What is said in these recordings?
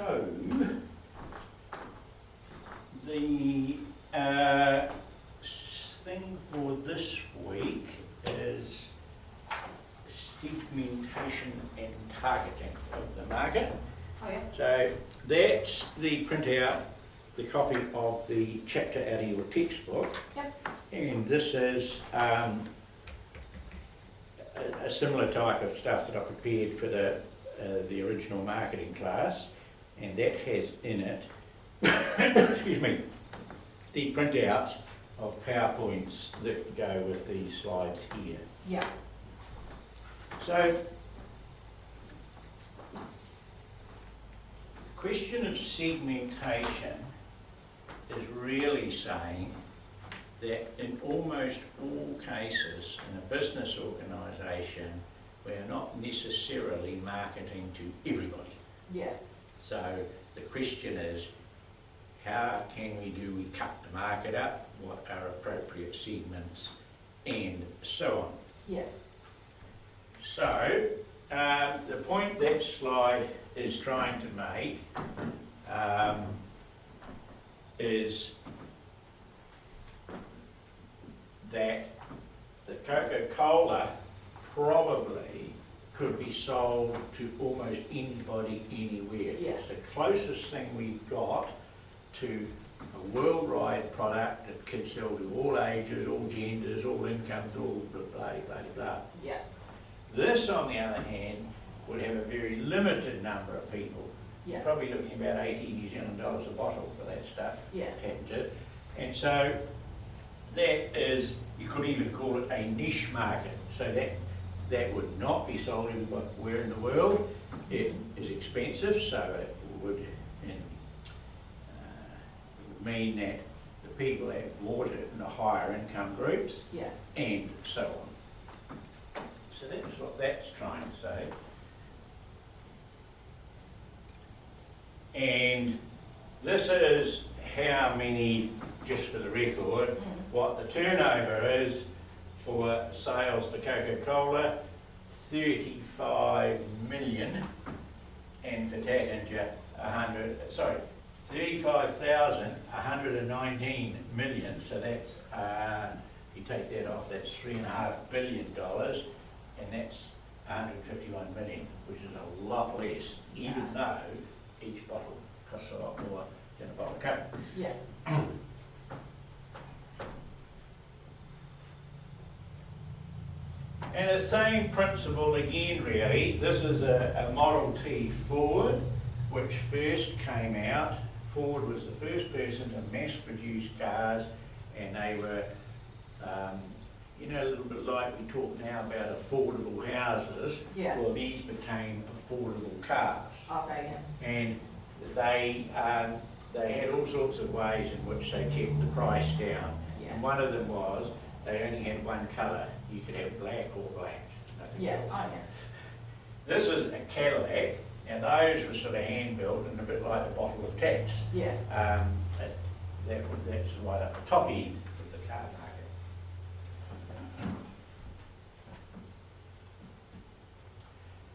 So, the thing for this week is segmentation and targeting of the market. Oh yeah. So that's the printout, the copy of the chapter out of your textbook. Yep. And this is a similar type of stuff that I prepared for the original marketing class, and that has in it, excuse me, the printouts of PowerPoints that go with these slides here. Yeah. So, question of segmentation is really saying that in almost all cases in a business organisation, we are not necessarily marketing to everybody. Yeah. So the question is, how can we cut the market up, what are appropriate segments, and so on. Yeah. So, the point that slide is trying to make is that the Coca-Cola probably could be sold to almost anybody, anywhere. Yeah. It's the closest thing we've got to a worldwide product that can sell to all ages, all genders, all incomes, all blah, blah, blah, blah. Yeah. This, on the other hand, would have a very limited number of people. Yeah. Probably looking about 80 New Zealand dollars a bottle for that stuff. Yeah. Patented. And so that is, you could even call it a niche market. So that would not be sold everywhere in the world. It is expensive, so it would mean that the people that bought it in the higher income groups, Yeah. and so on. So that's what that's trying to say. And this is how many, just for the record, what the turnover is for sales for Coca-Cola, 35 million, and for Tattinger, 35,119 million, so that's, you take that off, that's $3.5 billion, and that's 151 million, which is a lot less, even though each bottle costs a lot more than a bottle of Coke. Yeah. And the same principle again, really. This is a Model T Ford, which first came out. Ford was the first person to mass produce cars, and they were, a little bit like we talk now about affordable houses. Yeah. Well, these became affordable cars. Okay. Yeah. And they had all sorts of ways in which they kept the price down. Yeah. And one of them was they only had one colour. You could have black or black, nothing Yeah. else. Oh yeah. This is a Cadillac, and those were sort of hand-built and a bit like a bottle of Tats. Yeah. That's right up the top end of the car market.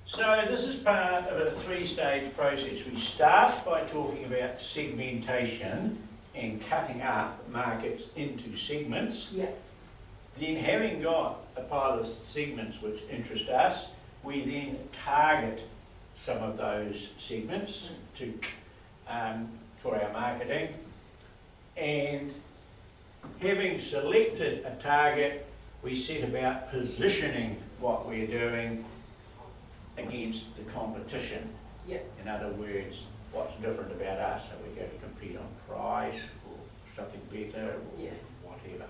So this is part of a three-stage process. We start by talking about segmentation and cutting up markets into segments. Yeah. Then, having got a pile of segments which interest us, we then target some of those segments for our marketing. And having selected a target, we set about positioning what we're doing against the competition. Yeah. In other words, what's different about us? Are we going to compete on price or something better or Yeah. whatever?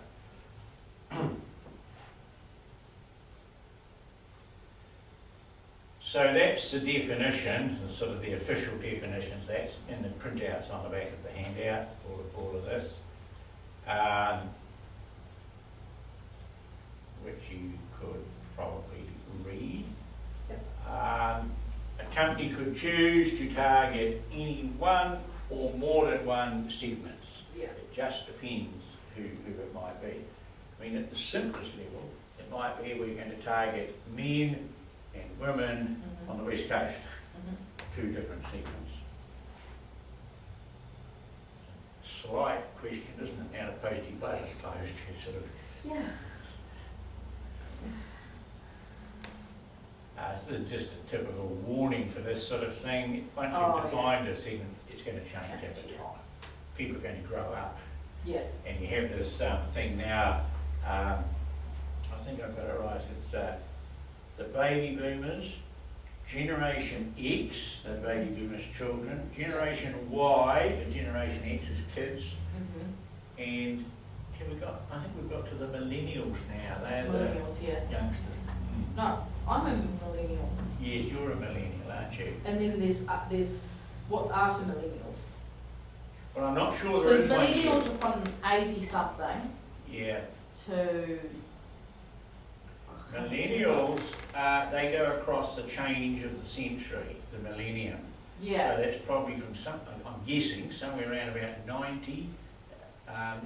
So that's the definition, sort of the official definitions. That's in the printouts on the back of the handout, all of this, which you could probably read. A company could choose to target any one or more than one segments. Yeah. It just depends who it might be. I mean, at the simplest level, it might be we're going to target men and women on the West Coast, two different segments. slight question, isn't it, now that Postie Plus is closed, it's sort of, Yeah. this is just a typical warning for this sort of thing. Once Oh, you've defined a segment, it's going to change over time. People are going to grow up. Yeah. And you have this thing now, I think I've got it right, it's the baby boomers, Generation X, the baby boomers' children, Generation Y, the Generation X's kids, and I think we've got to the millennials now. They're Millennials, yeah. the youngsters. No, I'm a millennial. Yes, you're a millennial, aren't you? And then there's what's after millennials. Well, I'm not sure there is Because one yet. millennials are from 80 something Yeah. to. Millennials, they go across the change of the century, the millennium. Yeah. So that's probably from I'm guessing, somewhere around about 90.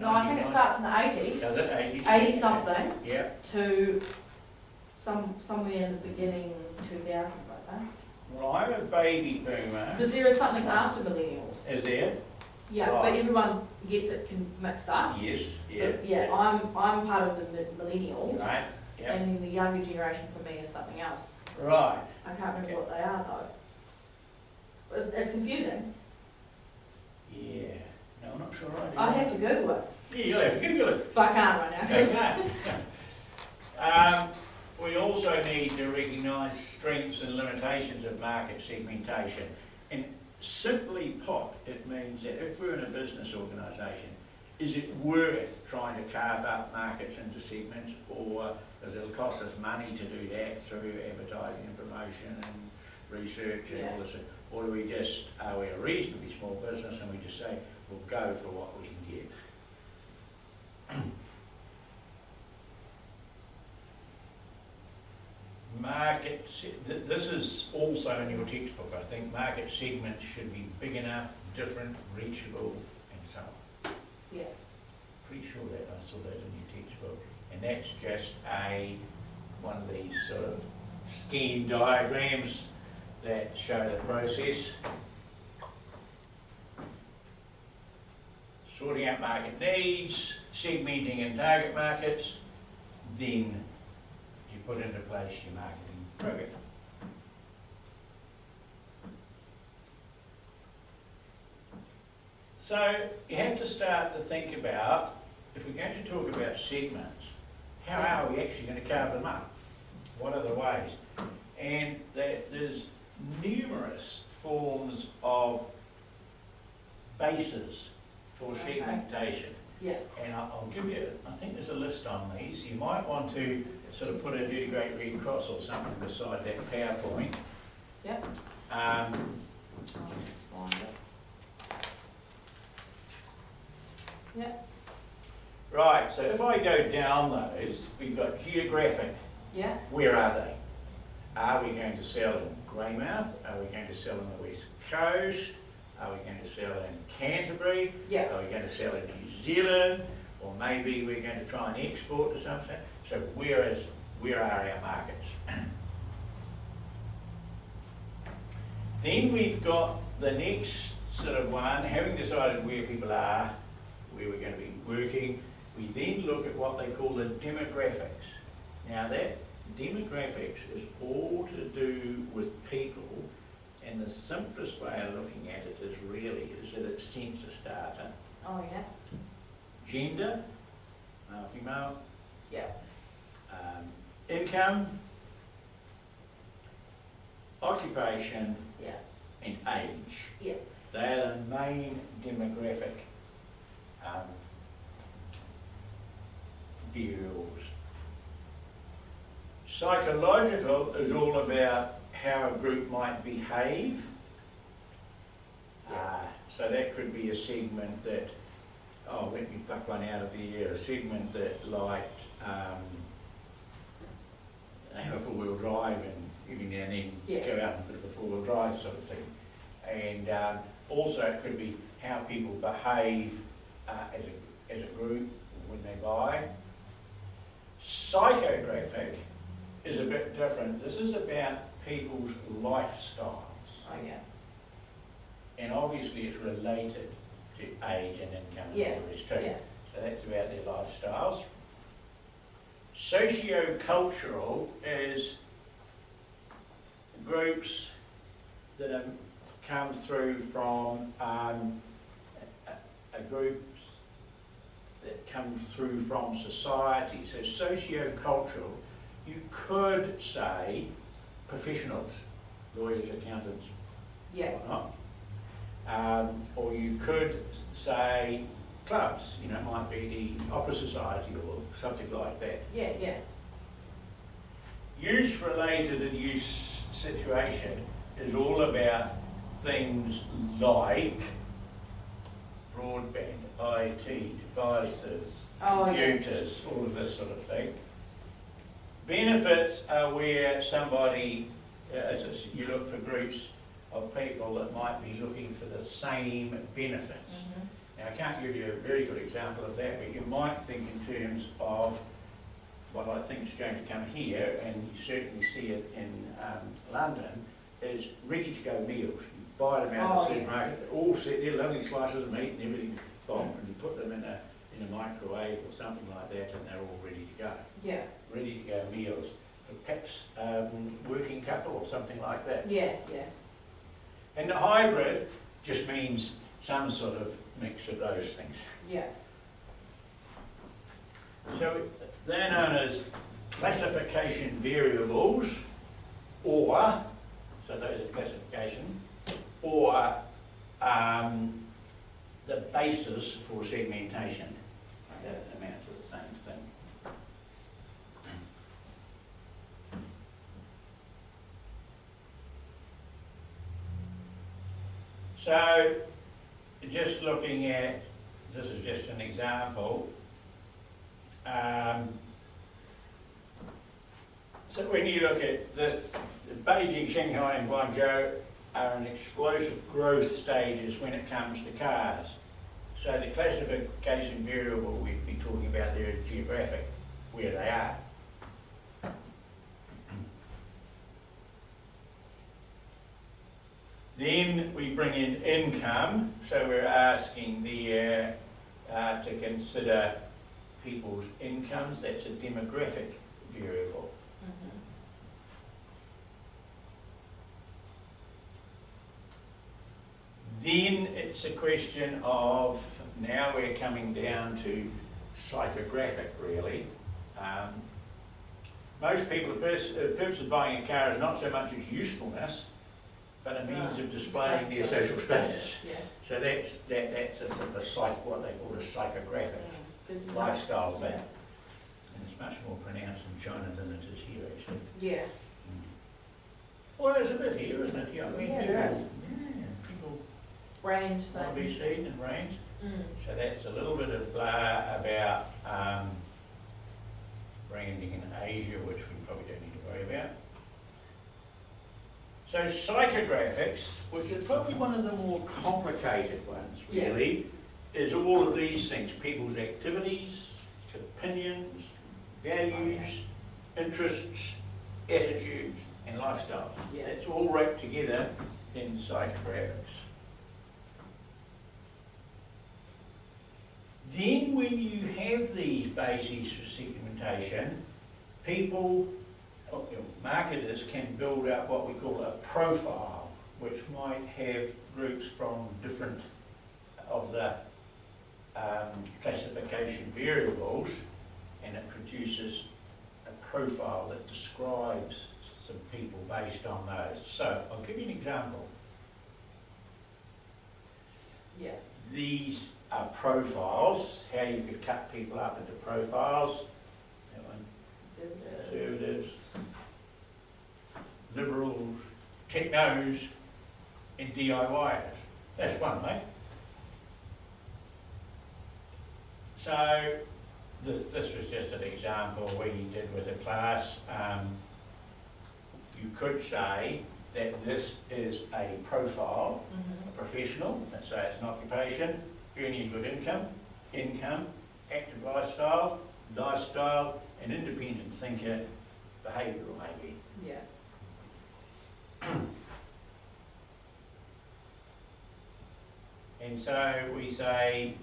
No, I think it starts in the 80s. Does it? 80s? 80 something Yeah. to somewhere in the beginning 2000s, I think. Well, I'm a baby boomer. Because there is something after millennials. Is there? Yeah, Right. but everyone gets it mixed up. Yes, yeah. But yeah, I'm part of the millennials. Right, yeah. And then the younger generation for me is something else. Right. I can't remember what they are though. But it's confusing. Yeah. No, I'm not sure I have to Google it, Yeah, you'll have to Google it. but I can't right now. Okay. We also need to recognise strengths and limitations of market segmentation. And simply put, it means that if we're in a business organisation, is it worth trying to carve up markets into segments, or does it cost us money to do that through advertising and promotion and research and all this? Or do we just, are we a reasonably small business and we just say, we'll go for what we can get? This is also in your textbook, I think. Market segments should be big enough, different, reachable, and so on. Yeah. Pretty sure that I saw that in your textbook. And that's just one of these sort of scheme diagrams that show the process. Sorting out market needs, segmenting and target markets, then you put into place your marketing program. So you have to start to think about, if we're going to talk about segments, how are we actually going to carve them up? What are the ways? And there's numerous forms of bases for segmentation. Yeah. And I'll give you, I think there's a list on these. You might want to sort of put a dirty great red cross or something beside that PowerPoint. Yep. Um, I'll just find it. Yep. right, so if I go down those, we've got geographic. Yeah. Where are they? Are we going to sell in Greymouth? Are we going to sell on the West Coast? Are we going to sell in Canterbury? Yeah. Are we going to sell in New Zealand? Or maybe we're going to try and export to something? So where are our markets? Then we've got the next sort of one, having decided where people are, where we're going to be working, we then look at what they call the demographics. Now that demographics is all to do with people, and the simplest way of looking at it is that it's census data. Oh yeah. Gender, male, female, Yeah. income, occupation, Yeah. and age. Yeah. They are the main demographic variables. Psychological is all about how a group might behave. So that could be a segment that, let me pluck one out of the air, a segment that liked have a four-wheel drive and every now and then go out and put a four-wheel drive sort of thing. And also it could be how people behave as a group when they buy. Psychographic is a bit different. This is about people's lifestyles. Oh yeah. And obviously it's related to age and income and Yeah, all the rest too. yeah, So that's about their lifestyles. Socio-cultural is groups that have come through from a group that comes through from society. So socio-cultural, you could say professionals, lawyers, accountants, yeah, whatnot. Or you could say clubs, you know, it might be the opera society or something like that. yeah, yeah, Use-related and use situation is all about things like broadband, IT, devices, oh, yeah, computers, all of this sort of thing. Benefits are where somebody, you look for groups of people that might be looking for the same benefits. mhm, Now, I can't give you a very good example of that, but you might think in terms of what I think is going to come here, and you certainly see it in London, is ready-to-go meals. You buy them out of Oh, the yeah. supermarket, they're all set there, lovely slices of meat and everything, bomb, and you put them in a microwave or something like that, and they're all ready to go. yeah, Ready-to-go meals for perhaps working couple or something like that. yeah, yeah, And the hybrid just means some sort of mix of those things. yeah, So they're known as classification variables, or, so those are classification, or the basis for segmentation. That amounts to the same thing. So, just looking at, this is just an example. So when you look at this, Beijing, Shanghai and Guangzhou are in explosive growth stages when it comes to cars. So the classification variable we'd be talking about there is geographic, where they are. Then we bring in income, so we're asking there to consider people's incomes. That's a demographic variable. mhm, Then it's a question of, now we're coming down to psychographic really. Most people, the purpose of buying a car is not so much its usefulness, but a means of displaying their social status. yeah. So that's a sort of a what they call a psychographic Because lifestyle thing. And it's much more pronounced in China than it is here actually. yeah, Well, there's a bit here, isn't it? Yeah, I mean, Yeah, people, there is. people range want to be things. seen and range. Mm. So that's a little bit of blah about branding in Asia, which we probably don't need to worry about. So psychographics, which is probably one of the more complicated ones really, is all of these things: people's activities, opinions, values, interests, attitudes and lifestyles. Yeah. It's all wrapped together in psychographics. Then when you have these bases for segmentation, people, marketers can build up what we call a profile, which might have groups from different of the classification variables, and it produces a profile that describes some people based on those. So I'll give you an example. Yeah, These are profiles, how you could cut people up into profiles. That one, conservatives, liberals, technos, and DIYers. That's one, mate. So this was just an example we did with a class. You could say that this is a profile, mhm, a professional, let's say it's an occupation, earning good income, active lifestyle, an independent thinker, behavioural maybe. yeah, And And so we say,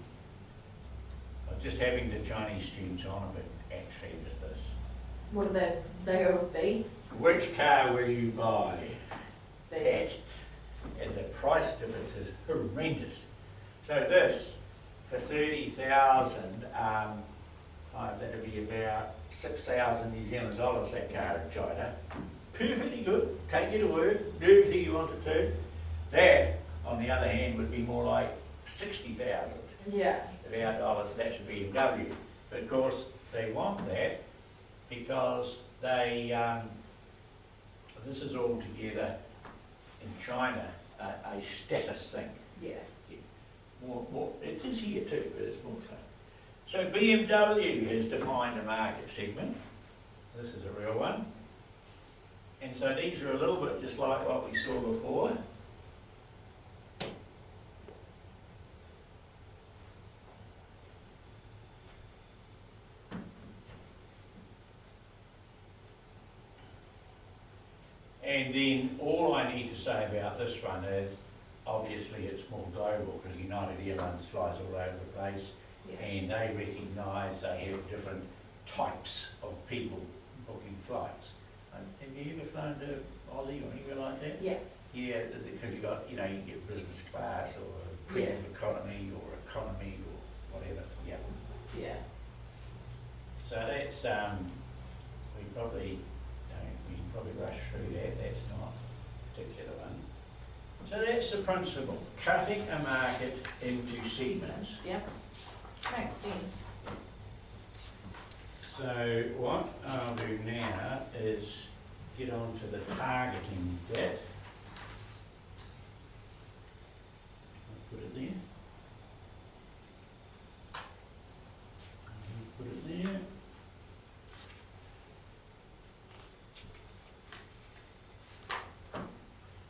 I'm just having the Chinese students on a bit actually with this. What do they would be? Which car will you buy? They- That. And the price difference is horrendous. So this, for 30,000, that'd be about 6,000 New Zealand dollars, that car in China. Perfectly good, take you to work, do everything you want it to. That, on the other hand, would be more like 60,000 Yeah. of our dollars, that's a BMW. But of course, they want that because they, this is all together in China, a status thing. Yeah. More, it is here too, but it's more so. So BMW has defined a market segment. This is a real one. And so these are a little bit just like what we saw before. And then all I need to say about this one is, obviously it's more global because United Airlines flies all over the place, Yeah. and they recognise they have different types of people booking flights. Have you ever flown to Aussie or anywhere like that? Yeah. Yeah, because you got, you get business class or premium economy or economy or whatever, yeah. Yeah. So that's, we probably, we can probably rush through that, that's not a particular one. So that's the principle, cutting a market into segments. Yeah. Makes sense. So what I'll do now is get on to the targeting bit. I'll put it there. Put it there.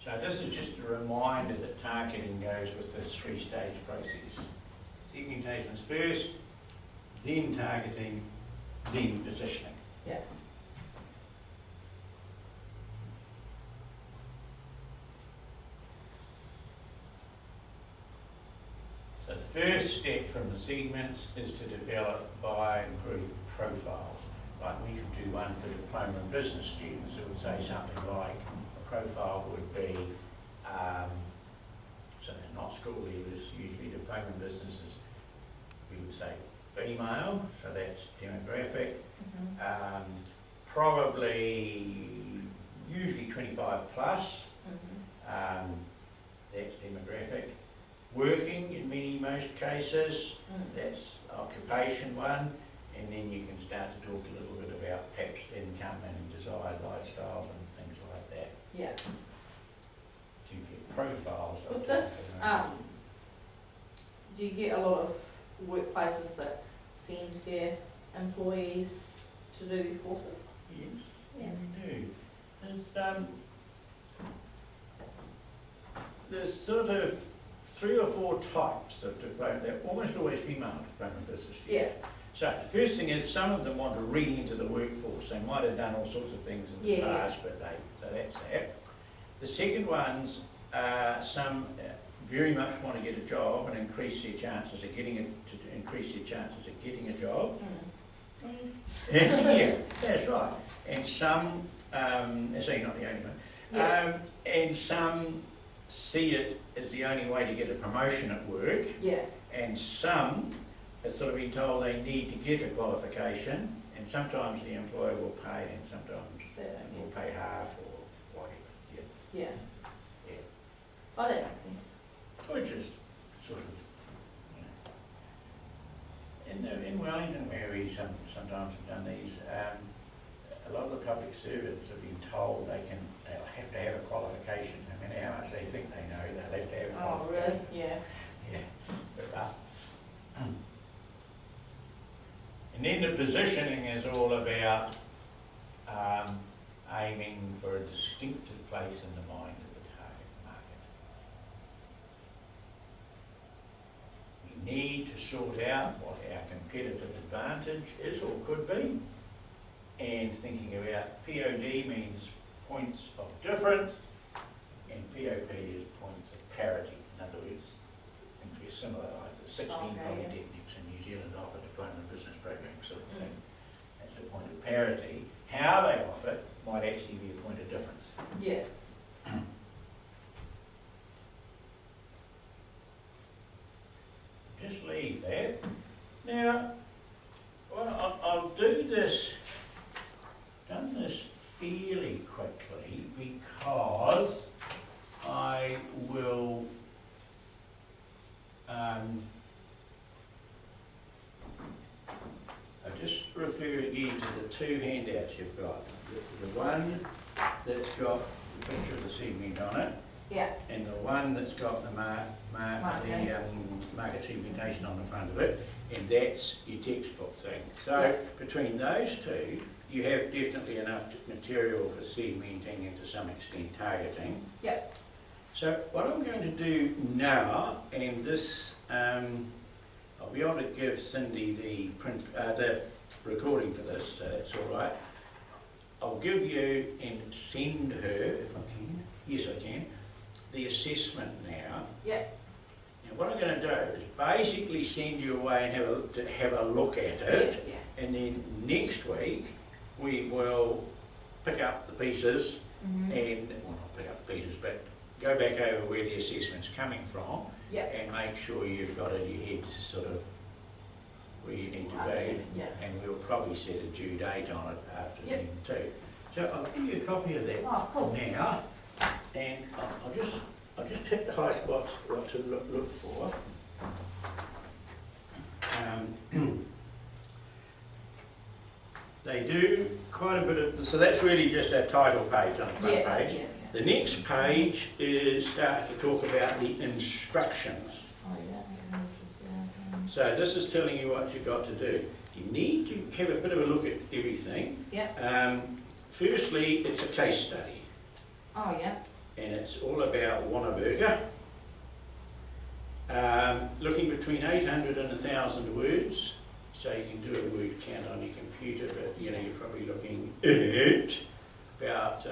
So this is just a reminder that targeting goes with this three-stage process. Segmentation's first, then targeting, then positioning. Yeah. So the first step from the segments is to develop buy and group profiles. Like we could do one for diploma and business students. It would say something like, a profile would be, so they're not school leavers, usually diploma and businesses, we would say female, so that's demographic. Mm-hmm. Probably, usually 25 plus, Mm-hmm. that's demographic. Working in most cases, that's occupation one, and then you can start to talk a little bit about perhaps income and desired lifestyles and things like that, Yeah. to get profiles. of With this, people. do you get a lot of workplaces that send their employees to do these courses? Yes, Yeah. we do. There's sort of 3 or 4 types of diploma. They're almost always female diploma business students. Yeah. So the first thing is some of them want to re-enter the workforce. They might have done all sorts of things in the Yeah. past, but so that's that. The second ones, some very much want to get a job and increase their chances of getting a job. Yeah, that's right. And some, so you're not the only one. Yeah. And some see it as the only way to get a promotion at work, Yeah. and some have sort of been told they need to get a qualification, and sometimes the employer will pay, and sometimes they will pay half or whatever. Yeah. Yeah. Yeah. Oh, that makes sense. Which is sort of, in Wellington, where we sometimes have done these, a lot of the public servants have been told they'll have to have a qualification. No matter how much they think they know, they'll have to have a Oh, qualification. really? Yeah. Yeah, but and then the positioning is all about aiming for a distinctive place in the mind of the target market. We need to sort out what our competitive advantage is or could be, and thinking about POD means points of difference, and POP is points of parity. In other words, things we're similar, like the 16 Okay, yeah. polytechnics in New Zealand offer diploma business programs sort of thing. That's a point of parity. How they offer it might actually be a point of difference. Yeah. Just leave that. Now, well, I'll do this, done this fairly quickly because I will I'll just refer again to the two handouts you've got. The one that's got the picture of the segment on it, Yeah. and the one that's got the market segmentation on the front of it, and that's your textbook thing. So between those two, you have definitely enough material for segmenting and to some extent targeting. Yep. So what I'm going to do now, and this, I'll be able to give Cindy the recording for this, so that's all right. I'll give you and send her, if I can, yes I can, the assessment now. Yep. And what I'm going to do is basically send you away and have a look at it. Yeah. And then next week we will pick up the pieces and, well not pick up the pieces, but go back over where the assessment's coming from and make sure you've got it in your head sort of where you need to be. Yeah. And we'll probably set a due date on it after then too. So I'll give you a copy of that now, and I'll just hit the high spots what to look for. They do quite a bit of, so that's really just our title page on the front page. Yeah. The next page starts to talk about the instructions. Oh, yeah. So this is telling you what you've got to do. You need to have a bit of a look at everything. Yeah. Firstly, it's a case study. Oh, yeah. And it's all about Wonnaburger. Looking between 800 and 1,000 words. So you can do a word count on your computer, but you know, you're probably looking at about,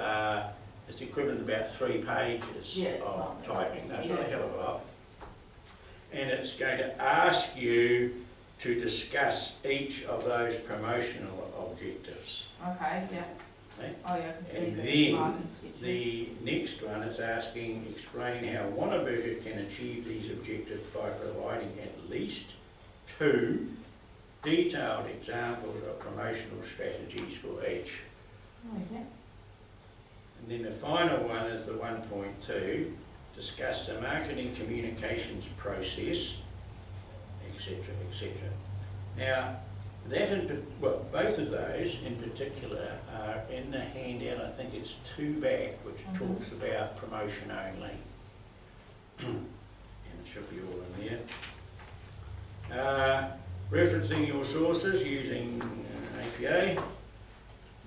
it's equivalent to about 3 pages of typing. No, it's not a hell of a lot. And it's going to ask you to discuss each of those promotional objectives. Okay, yeah. Okay? Oh, yeah, I can see And the then marking schedule. the next one is asking, explain how Wonnaburger can achieve these objectives by providing at least 2 detailed examples of promotional strategies for each. Oh, yeah. And then the final one is the 1.2, discuss the marketing communications process, etc., etc. Now, both of those in particular are in the handout. I think it's 2 back, which talks about promotion only. And it should be all in there. Referencing your sources using APA.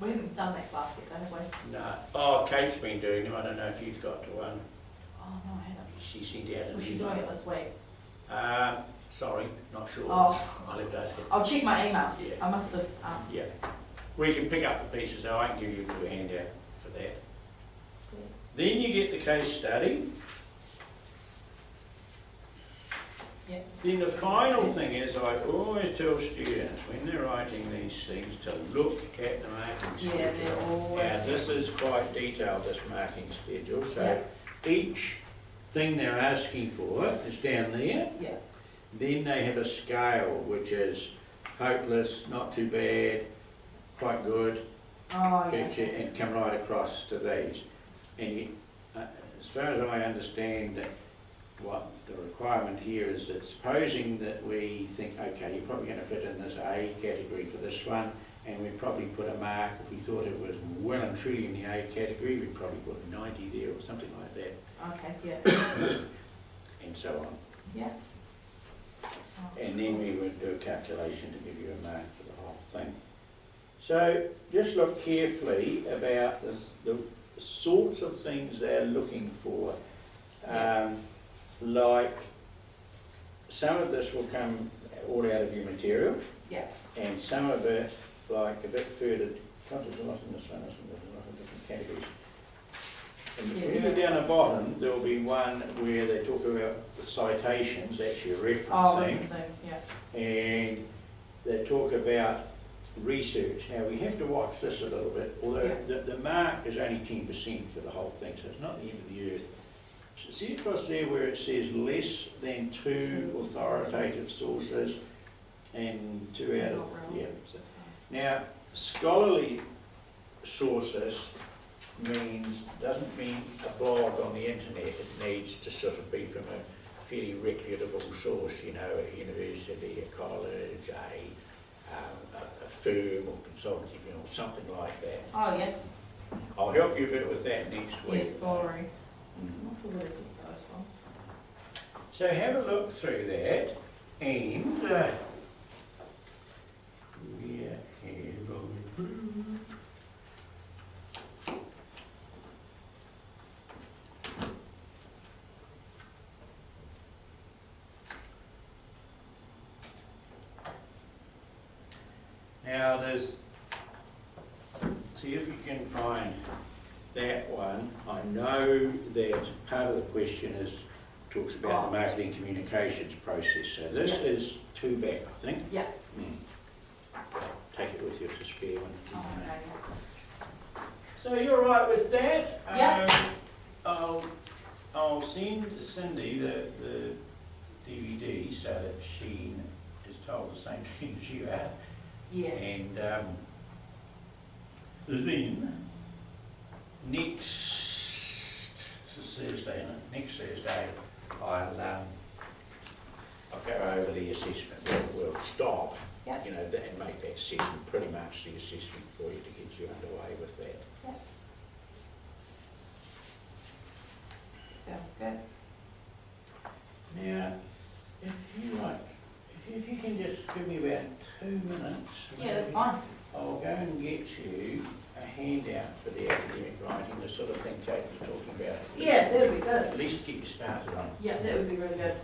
We haven't done that class yet, have we? No. Oh, Kate's been doing them. I don't know if you've got to one. Oh, no, I haven't. She sent out an Was she email. doing it this week? Sorry, not sure. Oh. I'll have to ask her. I'll check my emails. Yeah. I must have, Yeah. We can pick up the pieces, though. I can give you a handout for that. Then you get the case study. Yeah. Then the final thing is, I always tell students when they're writing these things to look at the marking schedule. Yeah, they're always. Now, this is quite detailed, this marking schedule. So each thing they're asking for is down there. Yeah. Then they have a scale, which is hopeless, not too bad, quite good, Oh, yeah. and come right across to these. And you, as far as I understand that what the requirement here is, that supposing that we think, okay, you're probably going to fit in this A category for this one, and we'd probably put a mark, if we thought it was well and truly in the A category, we'd probably put 90 there or something like that. Okay, yeah. And so on. Yeah. And then we would do a calculation to give you a mark for the whole thing. So just look carefully about the sorts of things they're looking for. Like some of this will come all out of your material. Yeah. And some of it, like a bit further, God, there's a lot in this one, isn't there? There's a lot of different categories. In the go down the bottom, there'll be one where they talk about the citations that you're Oh, referencing. yeah. And they talk about research. Now, we have to watch this a little bit, although Yeah. the mark is only 10% for the whole thing, so it's not the end of the earth. So see across there where it says less than 2 authoritative sources and 2 out of, Not really. yeah. So, now, scholarly sources doesn't mean a blog on the internet. It needs to sort of be from a fairly reputable source, you know, a university, a college, a firm or consultancy firm, or something like that. Oh, yeah. I'll help you a bit with that next week. Yeah, scholarly. Mm. Not sure where they get those from. So have a look through that, and where have now there's, see if you can find that one. I know that part of the question is, talks about the marketing communications process. So this is 2 back, I think. Yeah. Take it with you if it's a spare one. Oh, okay. So you're right with that? Yeah. I'll send Cindy the DVD so that she is told the same thing as you are. Yeah. And then next, this is Thursday, isn't it? Next Thursday, I'll go over the assessment. We'll stop, Yep. you know, and make that assessment, pretty much the assessment for you to get you underway with that. Yep. Sounds good. Now, if you like, if you can just give me about 2 minutes. Yeah, that's maybe, fine. I'll go and get you a handout for the academic writing, the sort of thing Kate was talking about. Yeah, that would be good. At least get you started on it. Yeah, that would be really good.